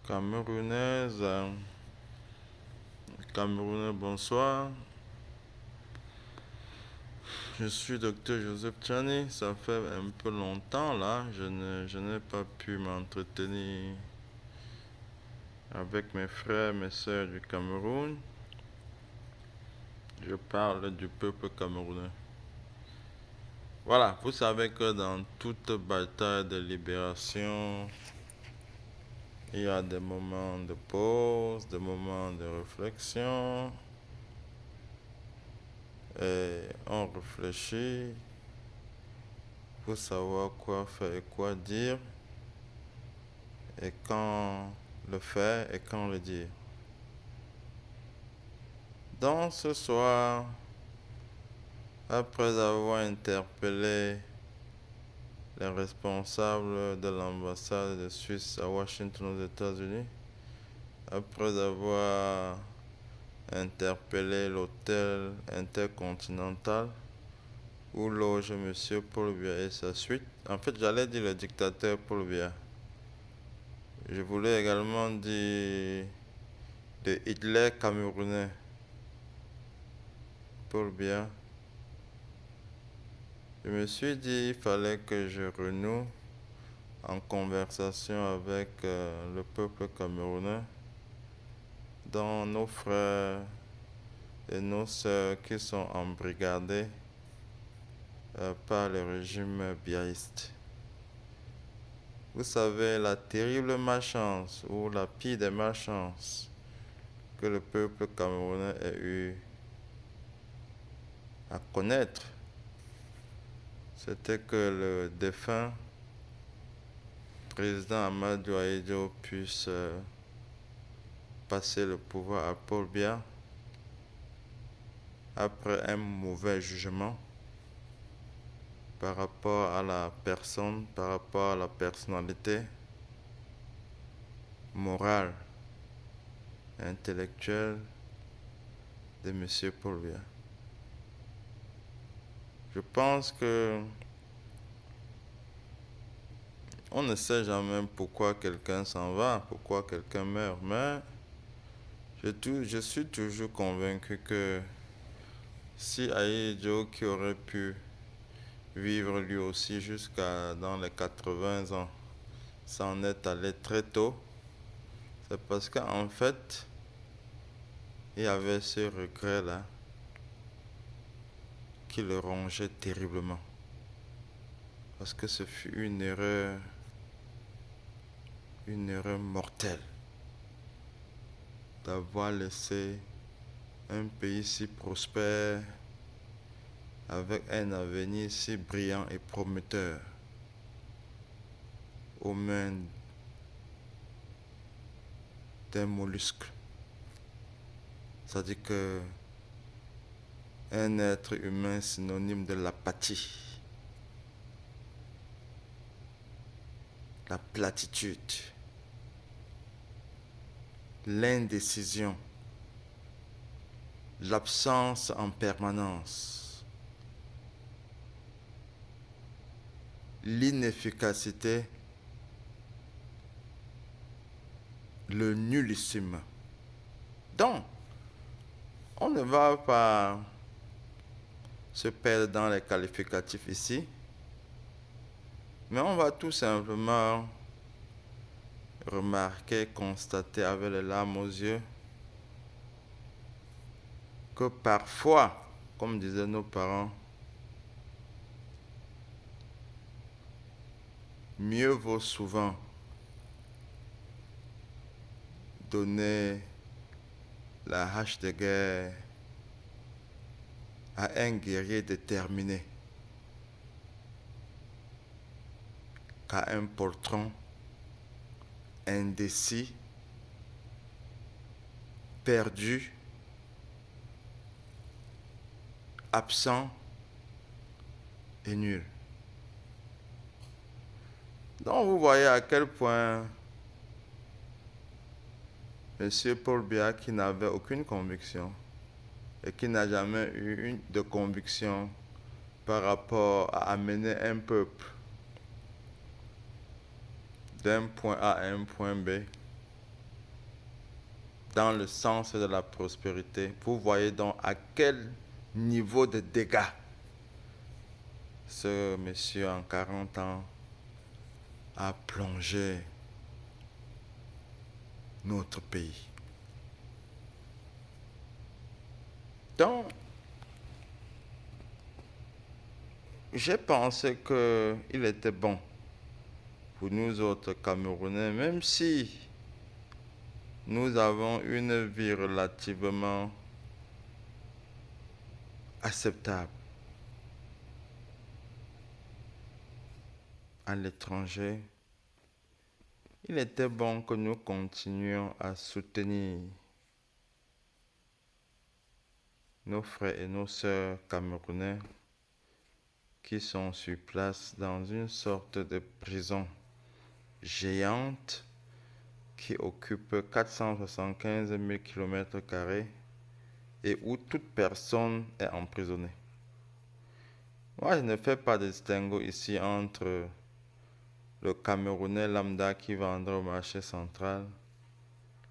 Camerounaise, Camerounais, bonsoir. Je suis docteur Joseph Tchani. Ça fait un peu longtemps là. Je n'ai pas pu m'entretenir avec mes frères, mes sœurs du Cameroun. Je parle du peuple camerounais. Voilà, vous savez que dans toute bataille de libération, il y a des moments de pause, des moments de réflexion, et on réfléchit pour savoir quoi faire et quoi dire, et quand le faire et quand le dire. Donc ce soir, après avoir interpellé les responsables de l'ambassade de Suisse à Washington aux États-Unis, après avoir interpellé l'hôtel intercontinental où loge M. Paul Biya et sa suite. En fait, j'allais dire le dictateur Paul Biya. Je voulais également dire le Hitler camerounais, Paul Biya. Je me suis dit qu'il fallait que je renoue en conversation avec le peuple camerounais, dont nos frères et nos sœurs qui sont embrigadés par le régime biaïste. Vous savez, la terrible malchance ou la pire des malchances que le peuple camerounais ait eu à connaître, c'était que le défunt président Amadou Ahidjo puisse passer le pouvoir à Paul Biya après un mauvais jugement par rapport à la personne, par rapport à la personnalité morale et intellectuelle de M. Paul Biya. Je pense que on ne sait jamais pourquoi quelqu'un s'en va, pourquoi quelqu'un meurt, mais je suis toujours convaincu que si Ahidjo, qui aurait pu vivre lui aussi jusqu'à dans les 80 ans, s'en est allé très tôt, c'est parce qu'en fait, il y avait ce regret-là qui le rongeait terriblement. Parce que ce fut une erreur mortelle d'avoir laissé un pays si prospère, avec un avenir si brillant et prometteur, aux mains d'un mollusque. C'est-à-dire que un être humain synonyme de l'apathie, la platitude, l'indécision, l'absence en permanence, l'inefficacité, le nullissime. Donc, on ne va pas se perdre dans les qualificatifs ici, mais on va tout simplement remarquer, constater avec les larmes aux yeux que parfois, comme disaient nos parents, mieux vaut souvent donner la hache de guerre à un guerrier déterminé qu'à un poltron indécis, perdu, absent et nul. Donc vous voyez à quel point M. Paul Biya, qui n'avait aucune conviction et qui n'a jamais eu de conviction par rapport à amener un peuple d'un point A à un point B, dans le sens de la prospérité. Vous voyez donc à quel niveau de dégâts ce monsieur en 40 ans a plongé notre pays. Donc, j'ai pensé qu'il était bon pour nous autres Camerounais, même si nous avons une vie relativement acceptable à l'étranger, il était bon que nous continuions à soutenir nos frères et nos sœurs camerounais qui sont sur place dans une sorte de prison géante qui occupe 475 000 km² et où toute personne est emprisonnée. Moi, je ne fais pas de distinguo ici entre le Camerounais lambda qui vendrait au marché central,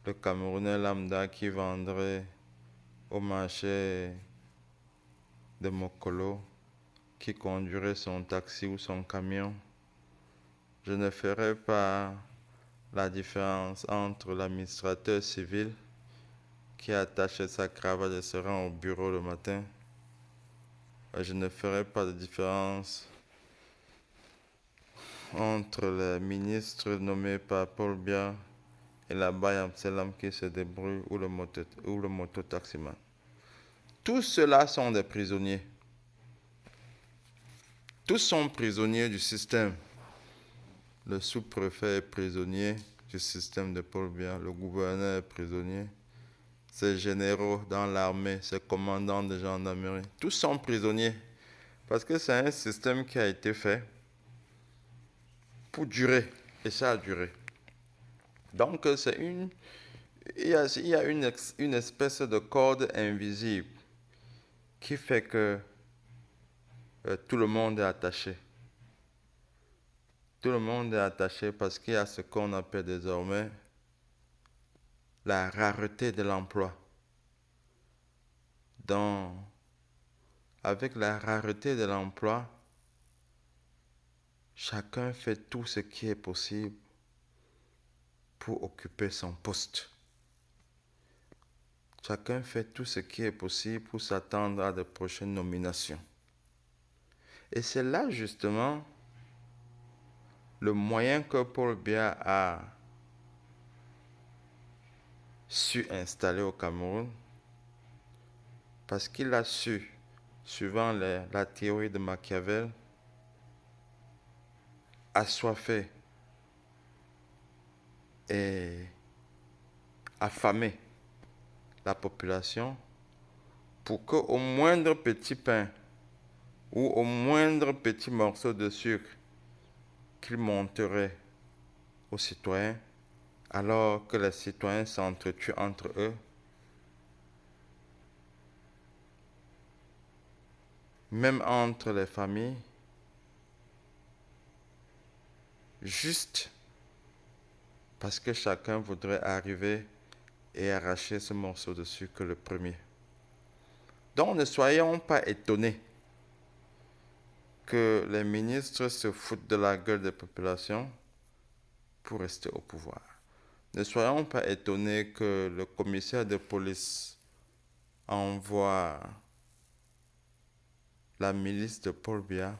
le Camerounais lambda qui vendrait au marché de Mokolo, qui conduirait son taxi ou son camion. Je ne ferai pas la différence entre l'administrateur civil qui attache sa cravate et se rend au bureau le matin. Je ne ferai pas de différence entre les ministres nommés par Paul Biya et la Baye Absalam qui se débrouille ou le mototaximan. Tous ceux-là sont des prisonniers. Tous sont prisonniers du système. Le sous-préfet est prisonnier du système de Paul Biya. Le gouverneur est prisonnier. Ses généraux dans l'armée, ses commandants de gendarmerie, tous sont prisonniers. Parce que c'est un système qui a été fait pour durer. Et ça a duré. Donc, il y a une espèce de corde invisible qui fait que tout le monde est attaché. Tout le monde est attaché parce qu'il y a ce qu'on appelle désormais la rareté de l'emploi. Donc, avec la rareté de l'emploi, chacun fait tout ce qui est possible pour occuper son poste. Chacun fait tout ce qui est possible pour s'attendre à de prochaines nominations. Et c'est là justement le moyen que Paul Biya a su installer au Cameroun, parce qu'il a su, suivant la théorie de Machiavel, assoiffer et affamer la population pour qu'au moindre petit pain ou au moindre petit morceau de sucre qu'il monterait aux citoyens, alors que les citoyens s'entretuent entre eux, même entre les familles, juste parce que chacun voudrait arriver et arracher ce morceau de sucre le premier. Donc ne soyons pas étonnés que les ministres se foutent de la gueule des populations pour rester au pouvoir. Ne soyons pas étonnés que le commissaire de police envoie la milice de Paul Biya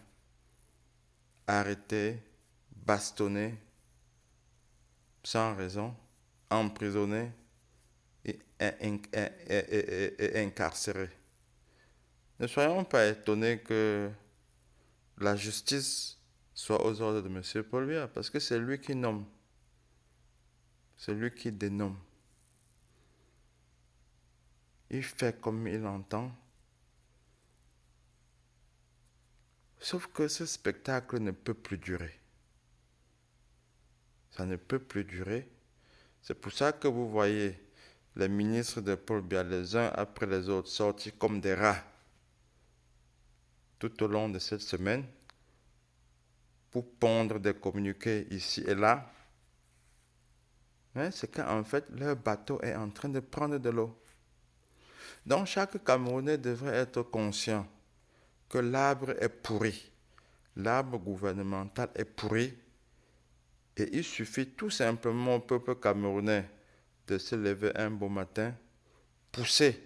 arrêter, bastonner, sans raison, emprisonner et incarcérer. Ne soyons pas étonnés que la justice soit aux ordres de M. Paul Biya, parce que c'est lui qui nomme, c'est lui qui dénomme. Il fait comme il entend. Sauf que ce spectacle ne peut plus durer. Ça ne peut plus durer. C'est pour ça que vous voyez les ministres de Paul Biya, les uns après les autres, sortis comme des rats tout au long de cette semaine pour pondre des communiqués ici et là Mais c'est qu'en fait, leur bateau est en train de prendre de l'eau. Donc chaque Camerounais devrait être conscient que l'arbre est pourri. L'arbre gouvernemental est pourri. Et il suffit tout simplement au peuple camerounais de se lever un beau matin, pousser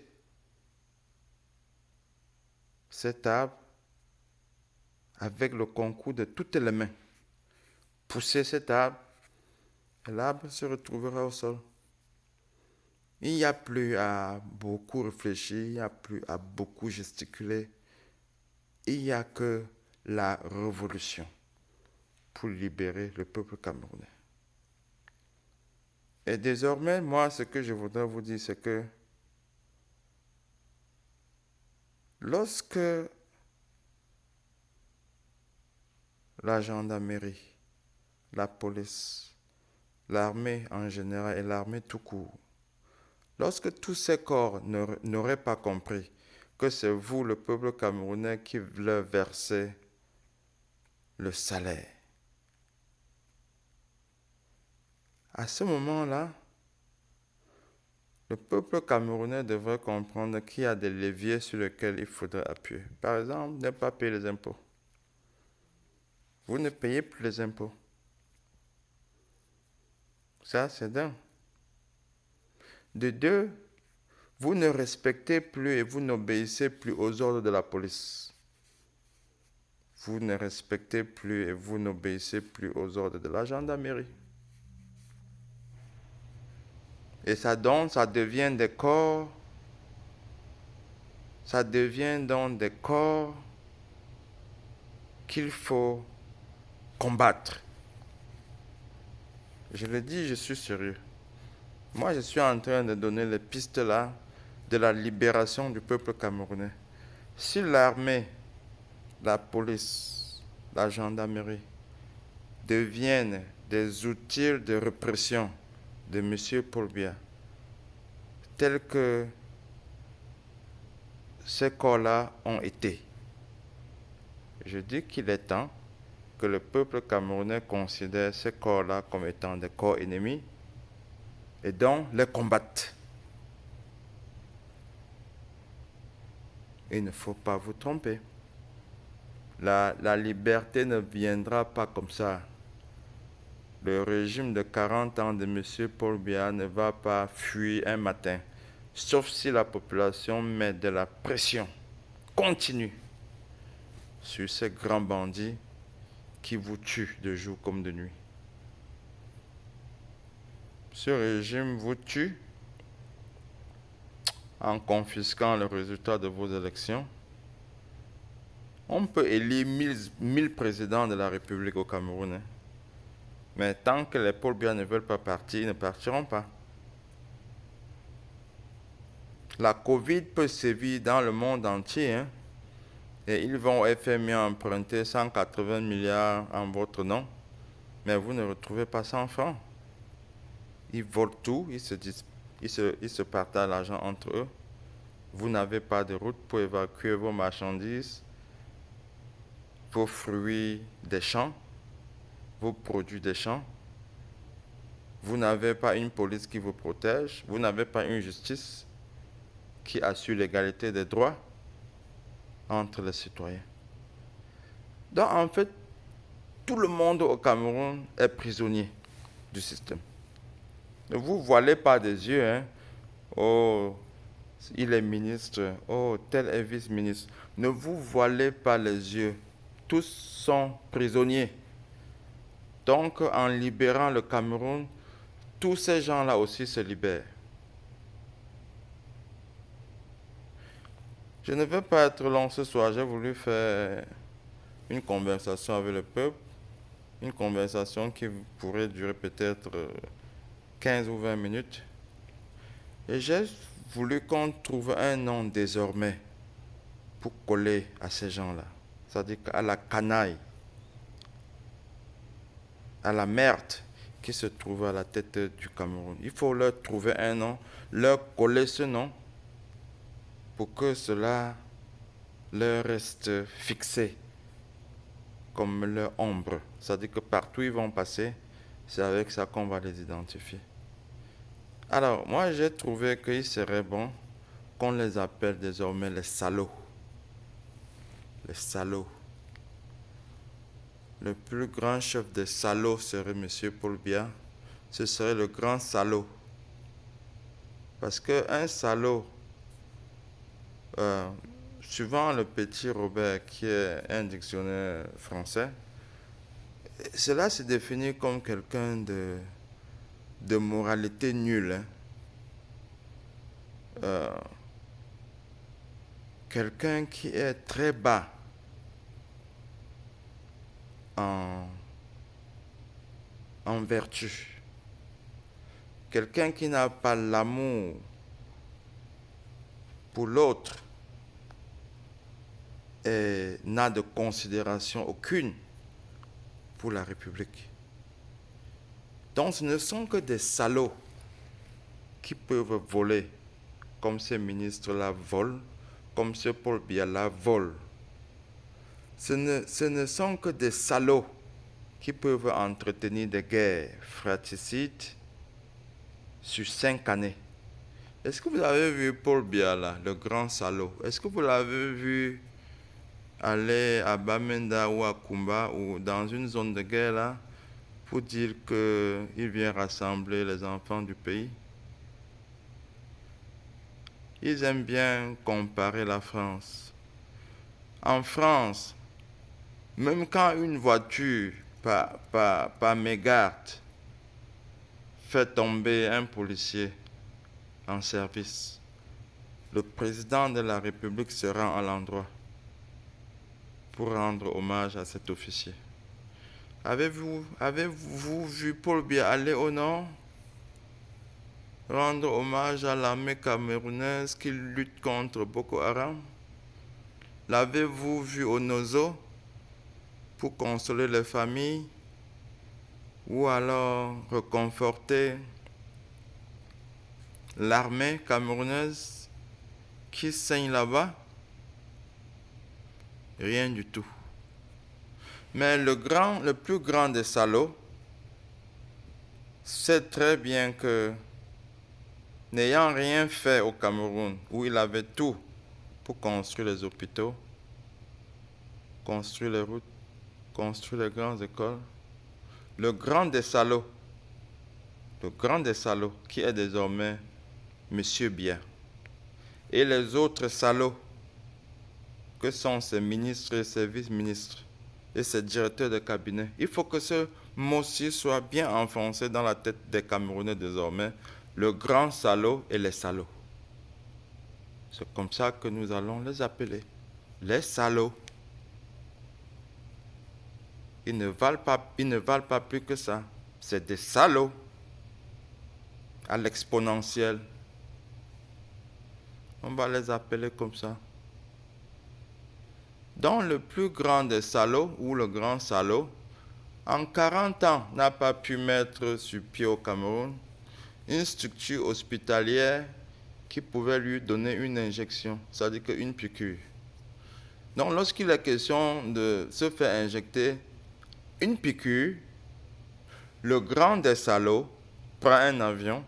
cet arbre avec le concours de toutes les mains. Pousser cet arbre et l'arbre se retrouvera au sol. Il n'y a plus à beaucoup réfléchir, il n'y a plus à beaucoup gesticuler. Il n'y a que la révolution pour libérer le peuple camerounais. Et désormais, moi, ce que je voudrais vous dire, c'est que lorsque la gendarmerie, la police, l'armée en général et l'armée tout court, lorsque tous ces corps n'auraient pas compris que c'est vous, le peuple camerounais, qui leur versez le salaire, à ce moment-là, le peuple camerounais devrait comprendre qu'il y a des leviers sur lesquels il faudrait appuyer. Par exemple, ne pas payer les impôts. Vous ne payez plus les impôts. Ça, c'est d'un. De deux, vous ne respectez plus et vous n'obéissez plus aux ordres de la police. Vous ne respectez plus et vous n'obéissez plus aux ordres de la gendarmerie. Et ça devient des corps, ça devient donc des corps qu'il faut combattre. Je le dis, je suis sérieux. Moi, je suis en train de donner les pistes là de la libération du peuple camerounais. Si l'armée, la police, la gendarmerie deviennent des outils de répression de M. Paul Biya, tels que ces corps-là ont été, je dis qu'il est temps que le peuple camerounais considère ces corps-là comme étant des corps ennemis et donc les combattre. Il ne faut pas vous tromper. La liberté ne viendra pas comme ça. Le régime de 40 ans de M. Paul Biya ne va pas fuir un matin, sauf si la population met de la pression continue sur ces grands bandits qui vous tuent de jour comme de nuit. Ce régime vous tue en confisquant le résultat de vos élections. On peut élire 1000 présidents de la République au Cameroun, hein. Mais tant que les Paul Biya ne veulent pas partir, ils ne partiront pas. La Covid peut sévir dans le monde entier, hein, et ils vont au FMI emprunter 180 milliards en votre nom, mais vous ne retrouvez pas 100 francs. Ils volent tout, ils se partagent l'argent entre eux. Vous n'avez pas de route pour évacuer vos marchandises, vos fruits des champs, vos produits des champs. Vous n'avez pas une police qui vous protège, vous n'avez pas une justice qui assure l'égalité des droits entre les citoyens. Donc en fait, tout le monde au Cameroun est prisonnier du système. Ne vous voilez pas des yeux, hein. Oh, il est ministre, oh, tel est vice-ministre. Ne vous voilez pas les yeux. Tous sont prisonniers. Donc, en libérant le Cameroun, tous ces gens-là aussi se libèrent. Je ne veux pas être long ce soir. J'ai voulu faire une conversation avec le peuple, une conversation qui pourrait durer peut-être 15 ou 20 minutes. Et j'ai voulu qu'on trouve un nom désormais pour coller à ces gens-là. C'est-à-dire à la canaille, à la merde qui se trouve à la tête du Cameroun. Il faut leur trouver un nom, leur coller ce nom pour que cela leur reste fixé comme leur ombre. C'est-à-dire que partout ils vont passer, c'est avec ça qu'on va les identifier. Alors, moi, j'ai trouvé qu'il serait bon qu'on les appelle désormais les salauds. Les salauds. Le plus grand chef des salauds serait M. Paul Biya. Ce serait le grand salaud. Parce qu'un salaud, suivant le petit Robert, qui est un dictionnaire français, cela se définit comme quelqu'un de moralité nulle. Hein. Quelqu'un qui est très bas en, en vertu. Quelqu'un qui n'a pas l'amour pour l'autre et n'a de considération aucune pour la République. Donc ce ne sont que des salauds qui peuvent voler, comme ces ministres-là volent, comme ce Paul Biya-là vole. Ce ne sont que des salauds qui peuvent entretenir des guerres fratricides sur 5 années. Est-ce que vous avez vu Paul Biya là, le grand salaud? Est-ce que vous l'avez vu aller à Bamenda ou à Kumba ou dans une zone de guerre là pour dire qu'il vient rassembler les enfants du pays? Ils aiment bien comparer la France. En France, même quand une voiture par mégarde fait tomber un policier en service, le président de la République se rend à l'endroit pour rendre hommage à cet officier. Avez-vous vu Paul Biya aller au nord, rendre hommage à l'armée camerounaise qui lutte contre Boko Haram? L'avez-vous vu au Nozo pour consoler les familles ou alors reconforter l'armée camerounaise qui saigne là-bas? Rien du tout. Mais le plus grand des salauds sait très bien que, n'ayant rien fait au Cameroun, où il avait tout pour construire les hôpitaux, construire les routes, construire les grandes écoles, le grand des salauds, qui est désormais M. Biya, et les autres salauds, que sont ses ministres et ses vice-ministres, et ses directeurs de cabinet. Il faut que ce mot-ci soit bien enfoncé dans la tête des Camerounais désormais. Le grand salaud et les salauds. C'est comme ça que nous allons les appeler. Les salauds. Ils ne valent pas plus que ça. C'est des salauds à l'exponentielle. On va les appeler comme ça. Donc le plus grand des salauds, ou le grand salaud, en 40 ans, n'a pas pu mettre sur pied au Cameroun une structure hospitalière qui pouvait lui donner une injection, c'est-à-dire une piqûre. Donc lorsqu'il est question de se faire injecter une piqûre, le grand des salauds prend un avion,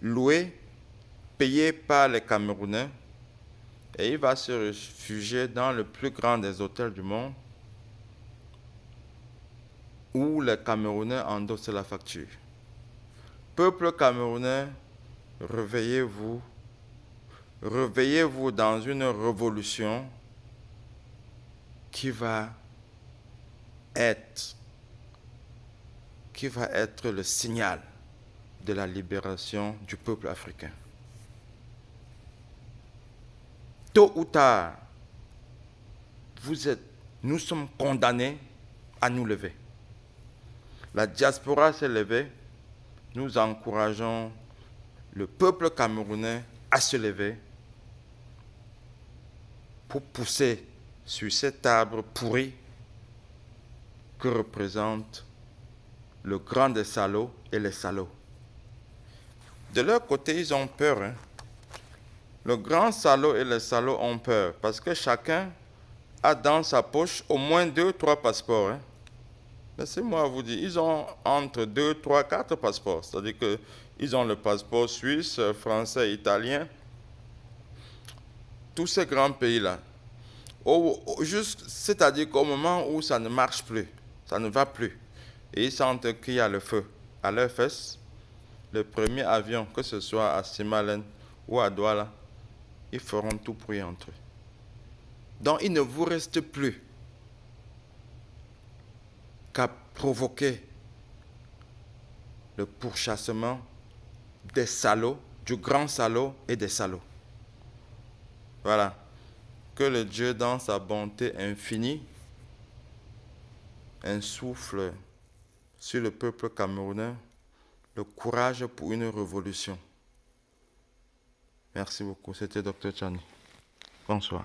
loué, payé par les Camerounais, et il va se réfugier dans le plus grand des hôtels du monde, où les Camerounais endossent la facture. Peuple camerounais, réveillez-vous. Réveillez-vous dans une révolution qui va être le signal de la libération du peuple africain. Tôt ou tard, nous sommes condamnés à nous lever. La diaspora s'est levée. Nous encourageons le peuple camerounais à se lever pour pousser sur cet arbre pourri que représente le grand des salauds et les salauds. De leur côté, ils ont peur. Hein. Le grand salaud et les salauds ont peur parce que chacun a dans sa poche au moins 2 ou 3 passeports. Hein. Laissez-moi vous dire, ils ont entre 2, 3, 4 passeports. C'est-à-dire qu'ils ont le passeport suisse, français, italien, tous ces grands pays-là. C'est-à-dire qu'au moment où ça ne marche plus, ça ne va plus, et ils sentent qu'il y a le feu à leurs fesses, le premier avion, que ce soit à Simalène ou à Douala, ils feront tout pour y entrer. Donc il ne vous reste plus qu'à provoquer le pourchassement des salauds, du grand salaud et des salauds. Voilà. Que le Dieu, dans sa bonté infinie, insouffle sur le peuple camerounais le courage pour une révolution. Merci beaucoup. C'était Dr. Chani. Bonsoir.